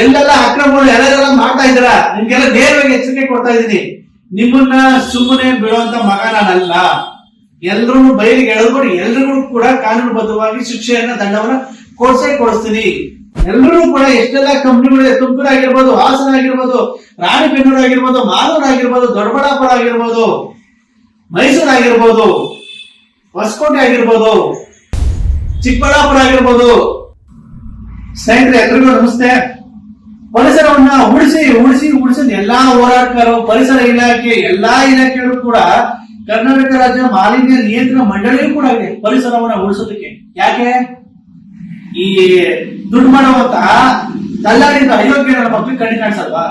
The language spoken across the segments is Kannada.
ಎಲ್ಲೆಲ್ಲ ಅಕ್ರಮಗಳು ಎಲ್ಲೆಲ್ಲ ಮಾಡ್ತಾ ಇದ್ದೀರಾ, ನಿಮ್ಗೆಲ್ಲ ನೇರವಾಗಿ ಎಚ್ಚರಿಕೆ ಕೊಡ್ತಾ ಇದ್ದೀನಿ. ನಿಮ್ಮನ್ನ ಸುಮ್ಮನೆ ಬೀಳುವಂತ ಮಗ ನಾನಲ್ಲ. ಎಲ್ರೂ ಬಯಲಿಗೆ ಎಳೆದ್ಬಿಟ್ಟು ಎಲ್ರಿಗೂ ಕೂಡ ಕಾನೂನುಬದ್ಧವಾಗಿ ಶಿಕ್ಷೆಯನ್ನ ದಂಡವನ್ನ ಕೊಡಿಸ್ತೀನಿ. ಎಲ್ಲರೂ ಕೂಡ ಎಷ್ಟೆಲ್ಲ ಕಂಪ್ನಿಗಳಿದೆ, ತುಮಕೂರು ಆಗಿರ್ಬೋದು, ಹಾಸನ ಆಗಿರ್ಬೋದು, ರಾಣಿಬೆನ್ನೂರು ಆಗಿರ್ಬೋದು, ಮಾಲೂರು ಆಗಿರ್ಬೋದು, ದೊಡ್ಡಬಳ್ಳಾಪುರ ಆಗಿರ್ಬೋದು, ಮೈಸೂರು ಆಗಿರ್ಬೋದು, ಹೊಸಕೋಟೆ ಆಗಿರ್ಬೋದು, ಚಿಕ್ಕಬಳ್ಳಾಪುರ ಆಗಿರ್ಬೋದು. ಸ್ನೇಹಿತರೆ ಎಲ್ರಿಗೂ ನಮಸ್ತೆ. ಪರಿಸರವನ್ನ ಉಳಿಸಿ ಎಲ್ಲಾ ಹೋರಾಟಗಾರರು, ಪರಿಸರ ಇಲಾಖೆ, ಎಲ್ಲಾ ಇಲಾಖೆಗಳು ಕೂಡ ಕರ್ನಾಟಕ ರಾಜ್ಯ ಮಾಲಿನ್ಯ ನಿಯಂತ್ರಣ ಮಂಡಳಿಯೂ ಕೂಡ ಇದೆ ಪರಿಸರವನ್ನ ಉಳಿಸೋದಕ್ಕೆ. ಯಾಕೆ ಈ ದುಡ್ಡು ಮಾಡುವಂತ ದಲ್ಲಾಳಿಂದ ಅಯೋಗ್ಯ ನನ್ನ ಮಕ್ಕಳಿಗೆ ಕಣ್ಣು ಕಾಣಿಸಲ್ವಾ?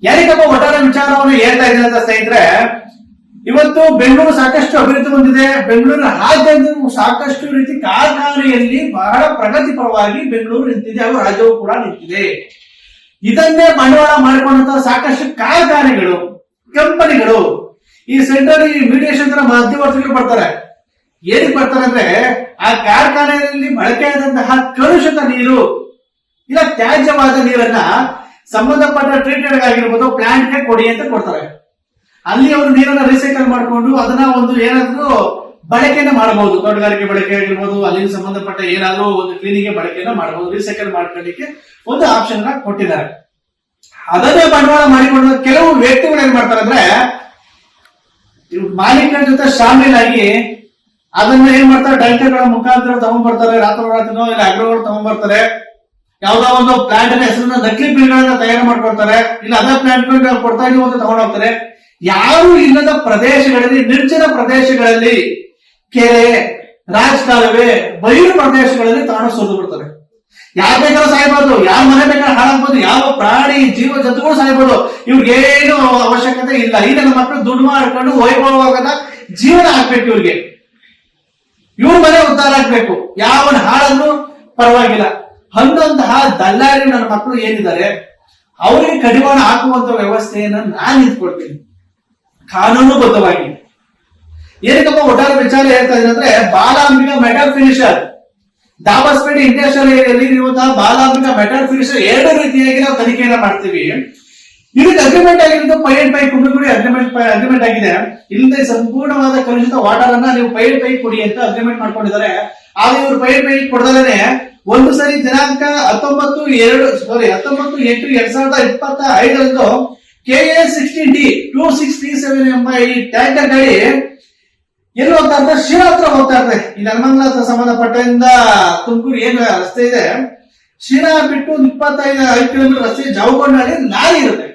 ಯಾರಿಗಪ್ಪ ಒಟ್ಟಾರೆ ವಿಚಾರವನ್ನು ಹೇಳ್ತಾ ಇದ್ದಾರೆ ಅಂತ ಸ್ನೇಹಿತರೆ, ಇವತ್ತು ಬೆಂಗಳೂರು ಸಾಕಷ್ಟು ಅಭಿವೃದ್ಧಿ ಹೊಂದಿದೆ. ಬೆಂಗಳೂರು ರಾಜ್ಯದ ಸಾಕಷ್ಟು ರೀತಿ ಕಾರ್ಖಾನೆಯಲ್ಲಿ ಬಹಳ ಪ್ರಗತಿಪರವಾಗಿ ಬೆಂಗಳೂರು ನಿಂತಿದೆ, ಹಾಗೂ ರಾಜ್ಯವು ಕೂಡ ನಿಂತಿದೆ. ಇದನ್ನೇ ಬಂಡವಾಳ ಮಾಡಿಕೊಂಡಂತ ಸಾಕಷ್ಟು ಕಾರ್ಖಾನೆಗಳು, ಕಂಪನಿಗಳು ಈ ಸೆಂಟ್ರಲ್ ಮೀಡಿಯೇಷನ್ ತರ ಮಧ್ಯವರ್ತಿಗಳು ಬರ್ತಾರೆ. ಏನಕ್ಕೆ ಬರ್ತಾರೆ ಅಂದ್ರೆ, ಆ ಕಾರ್ಖಾನೆಯಲ್ಲಿ ಬಳಕೆಯಾದಂತಹ ಕಲುಷಿತ ನೀರು ಇಲ್ಲ ತ್ಯಾಜ್ಯವಾದ ನೀರನ್ನ ಸಂಬಂಧಪಟ್ಟ ಟ್ರೀಟೆಡ್ ಆಗಿರ್ಬೋದು ಪ್ಲಾಂಟ್ಗೆ ಕೊಡಿ ಅಂತ ಕೊಡ್ತಾರೆ. ಅಲ್ಲಿ ಅವರು ನೀರನ್ನ ರೀಸೈಕಲ್ ಮಾಡಿಕೊಂಡು ಅದನ್ನ ಒಂದು ಏನಾದ್ರೂ ಬಳಕೆಯನ್ನ ಮಾಡಬಹುದು. ತೋಟಗಾರಿಕೆ ಬಳಕೆ ಆಗಿರ್ಬೋದು, ಅಲ್ಲಿಗೆ ಸಂಬಂಧಪಟ್ಟ ಏನಾದ್ರೂ ಒಂದು ಕ್ಲೀನಿಂಗ್ ಬಳಕೆಯನ್ನ ಮಾಡಬಹುದು. ರೀಸೈಕಲ್ ಮಾಡ್ಕೊಳ್ಳಿಕ್ಕೆ ಒಂದು ಆಪ್ಷನ್ ಕೊಟ್ಟಿದ್ದಾರೆ. ಅದನ್ನೇ ಬಂಡವಾಳ ಮಾಡಿಕೊಂಡು ಕೆಲವು ವ್ಯಕ್ತಿಗಳು ಏನ್ ಮಾಡ್ತಾರೆ ಅಂದ್ರೆ, ಮಾಲೀಕರ ಜೊತೆ ಶಾಮೀಲಾಗಿ ಅದನ್ನ ಏನ್ ಮಾಡ್ತಾರೆ, ಡೈರೆಕ್ಟರ್ಗಳ ಮುಖಾಂತರ ತಗೊಂಡ್ಬರ್ತಾರೆ. ರಾತ್ರೋರಾತ್ರಿನೋ ಇಲ್ಲ ಅಗ್ರಗಳು ತಗೊಂಡ್ಬರ್ತಾರೆ. ಯಾವ್ದೋ ಒಂದು ಪ್ಲಾಂಟ್ ಹೆಸರನ್ನ ನಕಲಿ ಬಿಲ್ಗಳನ್ನ ತಯಾರು ಮಾಡ್ಕೊಳ್ತಾರೆ. ಇಲ್ಲ ಅದೇ ಪ್ಲಾಂಟ್ ಕೊಡ್ತಾ ಇದೀವಿ ಅಂತ ತಗೊಂಡೋಗ್ತಾರೆ. ಯಾರು ಇಲ್ಲದ ಪ್ರದೇಶಗಳಲ್ಲಿ, ನಿರ್ಜನ ಪ್ರದೇಶಗಳಲ್ಲಿ, ಕೆರೆ, ರಾಜಕಾಲುವೆ, ಬಯಲು ಪ್ರದೇಶಗಳಲ್ಲಿ ತಗೊಂಡು ಸುರಿದು ಬಿಡ್ತಾರೆ. ಯಾರು ಬೇಕಾದ್ರೂ ಸಾಯ್ಬೋದು, ಯಾರ ಮನೆ ಬೇಕಾದ್ರೂ ಹಾಳಾಗ್ಬೋದು, ಯಾವ ಪ್ರಾಣಿ ಜೀವ ಜಂತುಗಳು ಸಾಯ್ಬೋದು. ಇವ್ರಿಗೇನು ಅವಶ್ಯಕತೆ ಇಲ್ಲ. ಈ ನನ್ನ ಮಕ್ಕಳು ದುಡ್ಡು ಮಾಡ್ಕೊಂಡು ವೈಭವವಾಗದ ಜೀವನ ಆಗ್ಬೇಕು. ಇವ್ರ ಮನೆ ಉದ್ಧಾರ ಆಗ್ಬೇಕು, ಯಾವನ ಹಾಳನ್ನು ಪರವಾಗಿಲ್ಲ ಅನ್ನೋಂತಹ ದಲ್ಲಾಳಿ ನನ್ನ ಮಕ್ಕಳು ಏನಿದ್ದಾರೆ ಅವರಿಗೆ ಕಡಿವಾಣ ಹಾಕುವಂತ ವ್ಯವಸ್ಥೆಯನ್ನ ನಾನು ನಿಂತ್ಕೊಳ್ತೀನಿ ಕಾನೂನುಬದ್ಧವಾಗಿ. ಏನಕ್ಕಪ್ಪ ಒಟ್ಟಾರೆ ವಿಚಾರ ಹೇಳ್ತಾ ಇದ್ದೀನಿ ಅಂದ್ರೆ, ಬಾಲಾಂಬಿಕಾ ಮೆಟಲ್ ಫಿನಿಶರ್, ದಾಬಸ್ಪೇಟೆ ಇಂಡಸ್ಟ್ರಿಯಲ್ ಏರಿಯಾದಲ್ಲಿ ಇರುವಂತಹ ಬಾಲಾಂಬಿಕಾ ಮೆಟಲ್ ಫಿನಿಶರ್ ಎರಡು ರೀತಿಯಾಗಿ ನಾವು ತನಿಖೆಯನ್ನ ಮಾಡ್ತೀವಿ. ಇದಕ್ಕೆ ಅಗ್ರಿಮೆಂಟ್ ಆಗಿರೋದು ಪೈ ಅಂಡ್ ಪೈ ಕುಂಬಳಗುಡಿ ಅಗ್ರಿಮೆಂಟ್ ಆಗಿದೆ. ಇಲ್ಲಿಂದ ಸಂಪೂರ್ಣವಾದ ಕಲುಷಿತ ವಾಟರ್ ಅನ್ನ ನೀವು ಪೈ ಅಂಡ್ ಪೈ ಕೊಡಿ ಅಂತ ಅಗ್ರಿಮೆಂಟ್ ಮಾಡ್ಕೊಂಡಿದ್ದಾರೆ. ಆದ್ರೆ ಇವರು ಪೈ ಅಂಡ್ ಪೈ ಕೊಡದಲ್ಲೇ ಒಂದು ಸರಿ ದಿನಾಂಕ 19/8/2025 KA-16D 2637 ಎಂಬ ಈ ಟ್ಯಾಂಕರ್ ಗಾಡಿ ಎಲ್ಲಿ ಹೋಗ್ತಾ ಇರ್ತದೆ, ಶಿರಾ ಹತ್ರ ಹೋಗ್ತಾ ಇರ್ತದೆ. ಈ ನೆಲಮಂಗಲ ಹತ್ರ ಸಂಬಂಧಪಟ್ಟಿಂದ ತುಮಕೂರು ಏನು ರಸ್ತೆ ಇದೆ, ಶಿರಾ ಬಿಟ್ಟು 25 ಕಿಲೋಮೀಟರ್ ರಸ್ತೆ ಜಾವಕೊಂಡಳ್ಳಿ ಲಾರಿ ಇರುತ್ತೆ.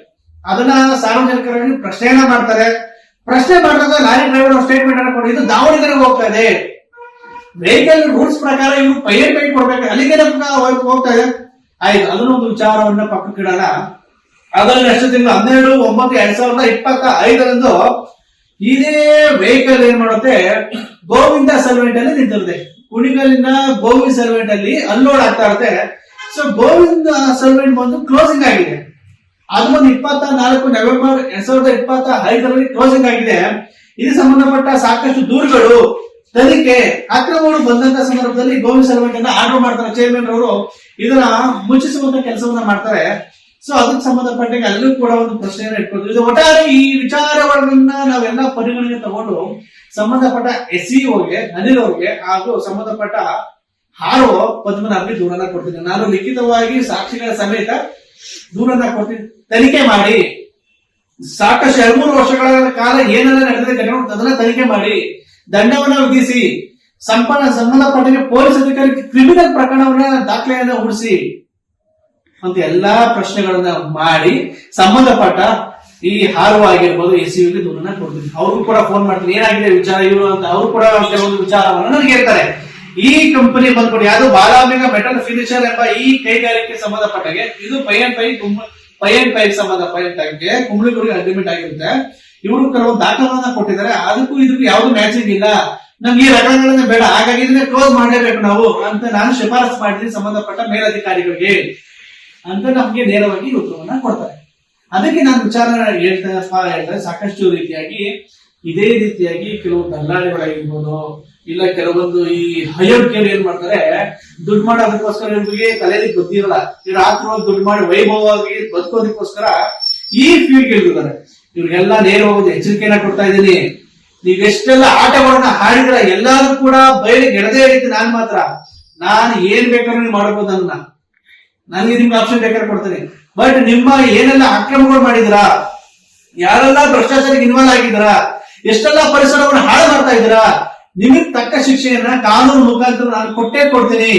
ಅದನ್ನ ಸಾರ್ವಜನಿಕರಲ್ಲಿ ಪ್ರಶ್ನೆಯನ್ನ ಮಾಡ್ತಾರೆ. ಪ್ರಶ್ನೆ ಮಾಡಿದಾಗ ಲಾರಿ ಡ್ರೈವರ್ ಸ್ಟೇಟ್ಮೆಂಟ್ ಅನ್ನು ಕೊಡಿ, ಇದು ದಾವಣಗೆರೆಗೆ ಹೋಗ್ತಾ ಇದೆ, ವೆಹಿಕಲ್ ರೂಲ್ಸ್ ಪ್ರಕಾರ ಇವರು ಪೈ ಅಂಡ್ ಪೈ ಕೊಡ್ಬೇಕು, ಅಲ್ಲಿಗೆ ಹೋಗ್ತಾ ಇದೆ. ಆಯ್ತು, ಅದನ್ನ ಒಂದು ವಿಚಾರವನ್ನ ಪಕ್ಕಕ್ಕಿಡೋಣ. ಅದರಲ್ಲಿ ನೆಕ್ಸ್ಟ್ ತಿಂಗಳು 12/9/2025 ಇದೇ ವೆಹಿಕಲ್ ಏನ್ ಮಾಡುತ್ತೆ, ಗೋವಿಂದ ಸಲ್ವೆಂಟ್ ಅಲ್ಲಿ ನಿಂತಿರುತ್ತೆ. ಕುಣಿಗಲ್ಲಿನ ಗೋವಿಂದ ಸಲ್ವೆಂಟ್ ಅಲ್ಲಿ ಅನ್ಲೋಡ್ ಆಗ್ತಾ ಇರುತ್ತೆ. ಸೊ ಗೋವಿಂದ ಸಲ್ವೆಂಟ್ ಬಂದು ಕ್ಲೋಸಿಂಗ್ ಆಗಿದೆ. ಅದು ಒಂದು 24 ನವೆಂಬರ್ 2025 ಕ್ಲೋಸಿಂಗ್ ಆಗಿದೆ. ಇದಕ್ಕೆ ಸಂಬಂಧಪಟ್ಟ ಸಾಕಷ್ಟು ದೂರುಗಳು, ತನಿಖೆ, ಅಕ್ರಮಗಳು ಬಂದಂತ ಸಂದರ್ಭದಲ್ಲಿ ಗೋವಿಂದ ಸಲ್ವೆಂಟ್ ಅನ್ನ ಆರ್ಡರ್ ಮಾಡ್ತಾರೆ. ಚೇರ್ಮನ್ ಅವರು ಇದನ್ನ ಮುಚ್ಚಿಸುವಂತ ಕೆಲಸವನ್ನ ಮಾಡ್ತಾರೆ. ಸೊ ಅದಕ್ಕೆ ಸಂಬಂಧಪಟ್ಟ ಅಲ್ಲೂ ಕೂಡ ಒಂದು ಪ್ರಶ್ನೆಯನ್ನು ಇಟ್ಕೊಳ್ತೀವಿ. ಇದು ಒಟ್ಟಾರೆ ಈ ವಿಚಾರಗಳನ್ನ ನಾವೆಲ್ಲ ಪರಿಗಣನೆ ತಗೊಂಡು ಸಂಬಂಧಪಟ್ಟ SEOಗೆ, ಅನಿಲ್ ಅವ್ರಿಗೆ ಹಾಗೂ ಸಂಬಂಧಪಟ್ಟ RO ಪದ್ಮನಾಭ್ಗೆ ದೂರನ್ನ ಕೊಡ್ತೀನಿ. ನಾನು ಲಿಖಿತವಾಗಿ ಸಾಕ್ಷಿಗಳ ಸಮೇತ ದೂರನ್ನ ಕೊಡ್ತೀನಿ. ತನಿಖೆ ಮಾಡಿ, ಸಾಕಷ್ಟು 2-3 ವರ್ಷಗಳ ಕಾಲ ಏನೆಲ್ಲ ನಡೆದಿದೆ ಘಟನೆ ಅದನ್ನ ತನಿಖೆ ಮಾಡಿ, ದಂಡವನ್ನ ವಿಧಿಸಿ, ಸಂಬಂಧಪಟ್ಟ ಪೊಲೀಸ್ ಅಧಿಕಾರಿ ಕ್ರಿಮಿನಲ್ ಪ್ರಕರಣವನ್ನ ದಾಖಲೆಯನ್ನ ಉಳಿಸಿ ಅಂತ ಎಲ್ಲಾ ಪ್ರಶ್ನೆಗಳನ್ನ ಮಾಡಿ ಸಂಬಂಧಪಟ್ಟ ಈ RO ಆಗಿರ್ಬೋದು SEOಗೆ ದೂರನ್ನ ಕೊಡ್ತೀನಿ. ಅವ್ರಿಗೂ ಕೂಡ ಫೋನ್ ಮಾಡ್ತೀನಿ, ಏನಾಗಿದೆ ವಿಚಾರ ಇವರು ಅಂತ. ಅವರು ಕೂಡ ಕೆಲವೊಂದು ವಿಚಾರವನ್ನು ನನಗೆ ಹೇಳ್ತಾರೆ. ಈ ಕಂಪನಿ ಬಂದ್ಕೊಂಡು ಯಾವುದು ಬಾಲಾಂಬಿಕಾ ಮೆಟಲ್ ಫಿನಿಶರ್ ಎಂಬ ಈ ಕೈಗಾರಿಕೆ ಸಂಬಂಧಪಟ್ಟಾಗೆ ಇದು ಪೈ ಅಂಡ್ ಪೈ ಸಂಬಂಧಪಟ್ಟಾಗೆ ಕುಂಬಳಗುಡಿಗೆ ಅಗ್ರಿಮೆಂಟ್ ಆಗಿರುತ್ತೆ. ಇವರು ಕೆಲವೊಂದು ದಾಖಲೆಗಳನ್ನ ಕೊಟ್ಟಿದ್ದಾರೆ. ಅದಕ್ಕೂ ಇದಕ್ಕೂ ಯಾವ್ದು ಮ್ಯಾಚಿಂಗ್ ಇಲ್ಲ, ನಮ್ಗೆ ಈ ರಕಗಳನ್ನ ಬೇಡ, ಹಾಗಾಗಿ ಇದನ್ನ ಕ್ಲೋಸ್ ಮಾಡಲೇಬೇಕು ನಾವು ಅಂತ ನಾನು ಶಿಫಾರಸು ಮಾಡ್ತೀನಿ ಸಂಬಂಧಪಟ್ಟ ಮೇಲಧಿಕಾರಿಗಳಿಗೆ ಅಂತ ನಮ್ಗೆ ನೇರವಾಗಿ ಉತ್ತರವನ್ನ ಕೊಡ್ತಾರೆ. ಅದಕ್ಕೆ ನಾನು ವಿಚಾರ ಹೇಳ್ತಾ ಸಾಕಷ್ಟು ರೀತಿಯಾಗಿ ಇದೇ ರೀತಿಯಾಗಿ ಕೆಲವು ದಲ್ಲಾಳಿಗಳಾಗಿರ್ಬೋದು, ಇಲ್ಲ ಕೆಲವೊಂದು ಈ ಅಯೋಗ್ಯರು ಏನ್ ಮಾಡ್ತಾರೆ, ದುಡ್ಡು ಮಾಡೋದಕ್ಕೋಸ್ಕರ ಇವ್ರಿಗೆ ತಲೆಯಲ್ಲಿ ಗೊತ್ತಿರಲ್ಲ, ಈ ರಾತ್ರಿ ಹೋಗಿ ದುಡ್ಡು ಮಾಡಿ ವೈಭವವಾಗಿ ಬದುಕೋದಕ್ಕೋಸ್ಕರ ಈ ಫೀಲ್ಡ್ ಇಳಿದಿದ್ದಾರೆ. ಇವ್ರಿಗೆಲ್ಲ ನೇರವಾಗಿ ಎಚ್ಚರಿಕೆಯನ್ನ ಕೊಡ್ತಾ ಇದ್ದೀನಿ. ನೀವೆಷ್ಟೆಲ್ಲ ಆಟಗಳನ್ನ ಹಾಡಿದ್ರ ಎಲ್ಲಾದ್ರೂ ಕೂಡ ಬಯಲಿಗೆ ಎಡದೇ ರೀತಿ ನಾನು ಏನ್ ಬೇಕಾದ್ರೂ ನೀವು ಮಾಡಬಹುದು. ನನಗೆ ನಿಮ್ಗೆ ಆಪ್ಷನ್ ಬೇಕಾದ್ರೆ ಕೊಡ್ತೀನಿ. ಬಟ್ ನಿಮ್ಮ ಏನೆಲ್ಲ ಅಕ್ರಮಗಳು ಮಾಡಿದ್ರ, ಯಾರೆಲ್ಲ ಭ್ರಷ್ಟಾಚಾರಕ್ಕೆ ಇನ್ವಾಲ್ವ್ ಆಗಿದ್ರ, ಎಷ್ಟೆಲ್ಲ ಪರಿಸರವನ್ನು ಹಾಳು ಮಾಡ್ತಾ ಇದ್ದೀರಾ, ನಿಮಗ್ ತಕ್ಕ ಶಿಕ್ಷೆಯನ್ನ ಕಾನೂನು ಮುಖಾಂತರ ನಾನು ಕೊಟ್ಟೇ ಕೊಡ್ತೀನಿ.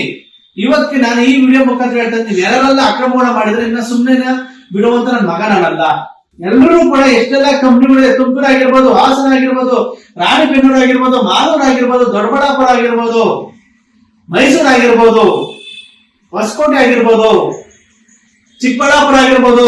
ಇವತ್ತಿಗೆ ನಾನು ಈ ವಿಡಿಯೋ ಮುಖಾಂತರ ಹೇಳ್ತಾ ಇದ್ದೀನಿ, ಯಾರೆಲ್ಲ ಅಕ್ರಮಗಳನ್ನ ಮಾಡಿದ್ರೆ ಇನ್ನ ಸುಮ್ಮನೆ ಬಿಡುವಂತ ನನ್ನ ಮಗ ನಾನಲ್ಲ. ಎಲ್ಲರೂ ಕೂಡ ಎಷ್ಟೆಲ್ಲ ಕಂಪ್ನಿಗಳಿದೆ, ತುಮಕೂರು ಆಗಿರ್ಬೋದು, ಹಾಸನ ಆಗಿರ್ಬೋದು, ರಾಣಿಬೆನ್ನೂರು ಆಗಿರ್ಬೋದು, ಮಾಲೂರು ಆಗಿರ್ಬೋದು, ದೊಡ್ಡಬಳ್ಳಾಪುರ ಆಗಿರ್ಬೋದು, ಮೈಸೂರು ಆಗಿರ್ಬೋದು, ಹೊಸಕೋಟೆ ಆಗಿರ್ಬೋದು, ಚಿಕ್ಕಬಳ್ಳಾಪುರ ಆಗಿರ್ಬೋದು,